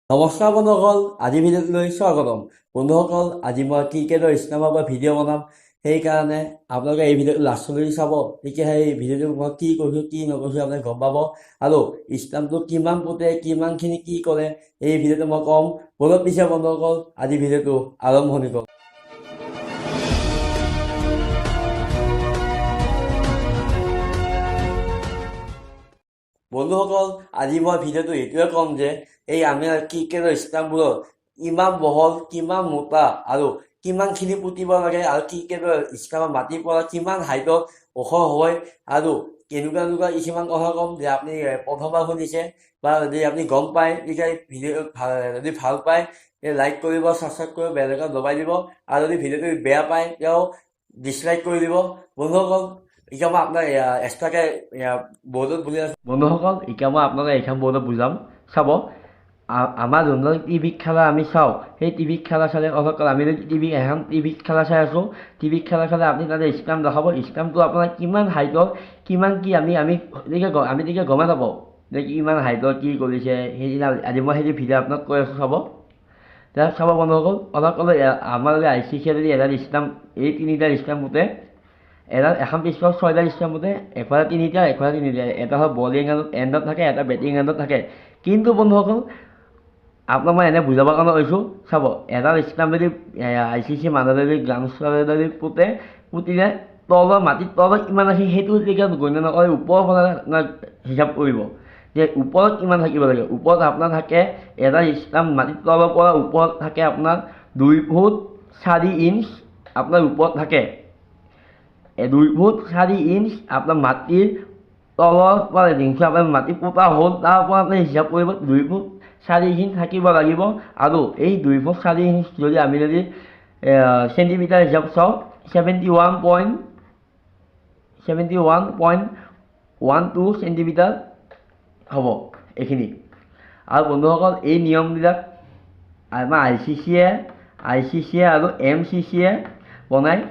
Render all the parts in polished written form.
নমস্কাৰ বন্ধুসকল, আজি ভিডিঅ'টোলৈ স্বাগতম। বন্ধুসকল, আজি মই ক্ৰিকেটৰ ষ্টাম্পৰ পৰা ভিডিঅ' বনাম। সেইকাৰণে আপোনালোকে এই ভিডিঅ'টো লাষ্টলৈকে চাব। তেতিয়াহে এই ভিডিঅ'টো মই কি কৰিছোঁ কি নকৰিছোঁ আপুনি গম পাব। আৰু ষ্টাম্পটো কিমান পোতে, কিমানখিনি কি কৰে এই ভিডিঅ'টো মই ক'ম। বলক পিছে বন্ধুসকল, আজি ভিডিঅ'টো আৰম্ভণি কৰোঁ। বন্ধুসকল, আজি মই ভিডিঅ'টো এইটোৱে ক'ম যে এই আমি ক্ৰিকেটৰ ষ্টাম্পবোৰৰ ইমান বহল, কিমান মোটা আৰু কিমানখিনি পুতিব লাগে আৰু ক্ৰিকেটৰ ষ্টাম্পৰ মাটিৰ পৰা কিমান হাইটত ওখ হয় আৰু কেনেকুৱা কিছুমান কথা ক'ম যে আপুনি প্ৰথমবাৰ শুনিছে বা যদি আপুনি গম পায় তেতিয়া ভিডিঅ'টো যদি ভাল পায় লাইক কৰিব, ছাবস্ক্ৰাইব কৰিব, বেল আইকন দবাই দিব আৰু যদি ভিডিঅ'টো বেয়া পায় তেওঁ ডিছলাইক কৰি দিব। বন্ধুসকল, এতিয়া মই আপোনাক এক্সট্ৰাকৈ বৰ্ডত বুজাই আছোঁ। বন্ধুসকল, এতিয়া মই আপোনালোকে এইখন বৰ্ডত বুজাম। চাব, আমাৰ যোনজন টিভিত খেলা আমি চাওঁ, সেই টিভিত খেলা চালে অলপ আমি যদি এখন টিভিত খেলা চাই আছোঁ, টিভিত খেলা চালে আপুনি তাতে ষ্টাম্প দেখাব। ষ্টাম্পটো আপোনাৰ কিমান হাইটৰ, কিমান কি আমি তেতিয়া গমে নাপাওঁ যে কিমান হাইটৰ কি কৰিছে। সেইদিনা আজি মই সেই ভিডিঅ' আপোনাক কৈ আছোঁ। চাব চাব বন্ধুসকল, অলপ আমাৰ যদি ICC যদি এডাল ষ্টাম্প, এই তিনিডাল ষ্টাম্প পোতে, এখন পিছত 6ডাল ষ্টাম্প পোতে, এফালে তিনিটা, এটা হয় বলিং এণ্ডত থাকে, এটা বেটিং এণ্ডত থাকে। কিন্তু বন্ধুসকল, আপোনাক মই এনে বুজাবৰ কাৰণে কৈছোঁ। চাব, এডাল ষ্টাম্প যদি ICC মানুহে যদি গ্ৰাউণ্ড যদি পুতিলে তলৰ মাটিৰ তলত কিমান আছে সেইটো তেতিয়া গণ্য নকৰে, ওপৰৰ ফালে হিচাপ কৰিব যে ওপৰত কিমান থাকিব লাগে। ওপৰত আপোনাৰ থাকে এডাল ষ্টাম্প মাটিৰ তলৰ পৰা ওপৰত থাকে আপোনাৰ 2 ফুট 4 ইঞ্চ আপোনাৰ ওপৰত থাকে। 2 ফুট 4 ইঞ্চ আপোনাৰ মাটিৰ তলৰ পৰা যিটো আপোনাৰ মাটি পোতা হ'ল তাৰ পৰা আপুনি হিচাপ কৰিব 2 ফুট 4 ইঞ্চ থাকিব লাগিব। আৰু এই 2 ফুট 4 ইঞ্চ যদি আমি চেণ্টিমিটাৰ হিচাপ চাওঁ, 71.12 চেণ্টিমিটাৰ হ'ব এইখিনি। আৰু বন্ধুসকল, এই নিয়মবিলাক আমাৰ ICC আৰু MCCয়ে বনায়।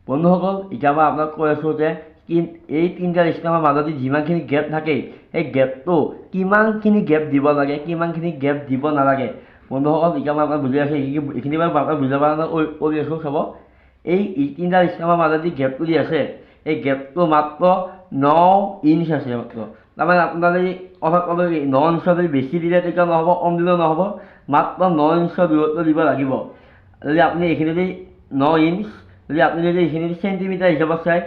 বন্ধুসকল, এতিয়া মই আপোনাক কৈ আছোঁ যে এই তিনিটা ষ্টাম্পৰ মাজত যিমানখিনি গেপ থাকে, সেই গেপটো কিমানখিনি গেপ দিব লাগে, কিমানখিনি গেপ দিব নালাগে। বন্ধুসকল, এতিয়া মই আপোনাক বুজাই আছোঁ, এইখিনি বাৰু আপোনাক বুজাব কাৰণে কৰি আছোঁ। চাব, এই তিনিটা ষ্টাম্পৰ মাজত গেপটো দি আছে, এই গেপটো মাত্ৰ 9 ইঞ্চ আছে মাত্ৰ। তাৰমানে আপোনাৰ যদি 9 ইঞ্চৰ যদি বেছি দিলে তেতিয়া নহ'ব, কম দিলেও নহ'ব, মাত্ৰ 9 ইঞ্চৰ দূৰত্ব দিব লাগিব। যদি আপুনি এইখিনি যদি 9 ইঞ্চ, যদি আপুনি যদি এইখিনি চেণ্টিমিটাৰ হিচাপত চাই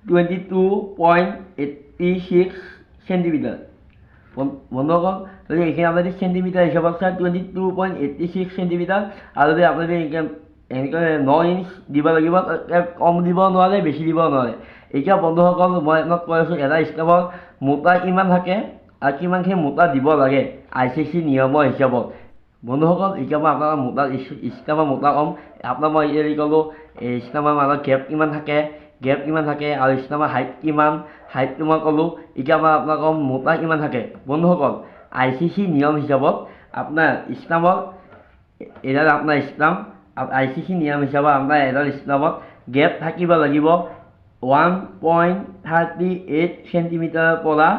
22.86 চেণ্টিমিটাৰ। বন্ধুসকল, যদি এইখিনি আপুনি চেণ্টিমিটাৰ হিচাপত চাই 22.86 চেণ্টিমিটাৰ। আৰু যদি আপুনি এনেকৈ 9 ইঞ্চ দিব লাগিব, কম দিব নোৱাৰে, বেছি দিব নোৱাৰে। এতিয়া বন্ধুসকল, মই আপোনাক কৈ আছোঁ এটা ষ্টাম্পৰ মোটা কিমান থাকে আৰু কিমানখিনি মোটা দিব লাগে ICC নিয়মৰ হিচাপত। বন্ধুসকল, এতিয়া মই আপোনাক ষ্টাম্পৰ মোটা ক'ম। আপোনাক মই এতিয়া ক'লোঁ ষ্টাম্পৰ মাজত গেপ কিমান থাকে আৰু ষ্টাম্পৰ হাইটটো মই ক'লোঁ। এতিয়া মই আপোনাক ক'ম মোটা কিমান থাকে। বন্ধুসকল, ICC নিয়ম হিচাপত আপোনাৰ ষ্টাম্পৰ এডাল আপোনাৰ ষ্টাম্প ICC নিয়ম হিচাপত আপোনাৰ এডাল ষ্টাম্পত গেপ থাকিব লাগিব 1.38 চেণ্টিমিটাৰৰ পৰা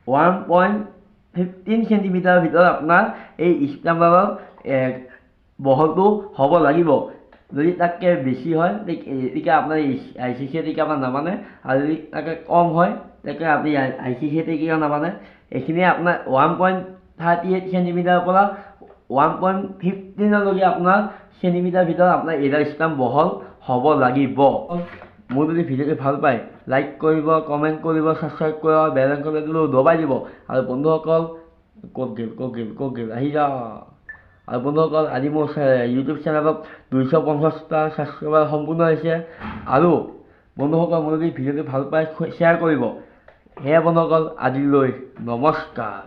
1.15 চেণ্টিমিটাৰৰ ভিতৰত আপোনাৰ এই ষ্টাম্পৰ বহলটো হ'ব লাগিব। যদি তাতকৈ বেছি হয় তেতিয়া আপোনাৰ ICC তেতিয়া আপোনাৰ নামানে, আৰু যদি তাতকৈ কম হয় তেতিয়া আপুনি ICC তেতিয়া নামানে। এইখিনিয়ে আপোনাৰ 1.38 চেণ্টিমিটাৰৰ পৰা 1.15লৈকে আপোনাৰ চেণ্টিমিটাৰ ভিতৰত আপোনাৰ এডাল ষ্টাম্প বহল হ'ব লাগিব। মোৰ যদি ভিডিঅ'টো ভাল পায় লাইক কৰিব, কমেণ্ট কৰিব, ছাবস্ক্ৰাইব কৰিব, বেল আইকনটো দবাই দিব। আৰু বন্ধুসকল, ক'ত গেল আহি যা। আৰু বন্ধুসকল, আজি মোৰ ইউটিউব চেনেলত 250টা ছাবস্ক্ৰাইবাৰ সম্পূৰ্ণ হৈছে। আৰু বন্ধুসকল, মোৰ যদি ভিডিঅ'টো ভাল পায় শ্বেয়াৰ কৰিব। সেয়া বন্ধুসকল, আজিলৈ নমস্কাৰ।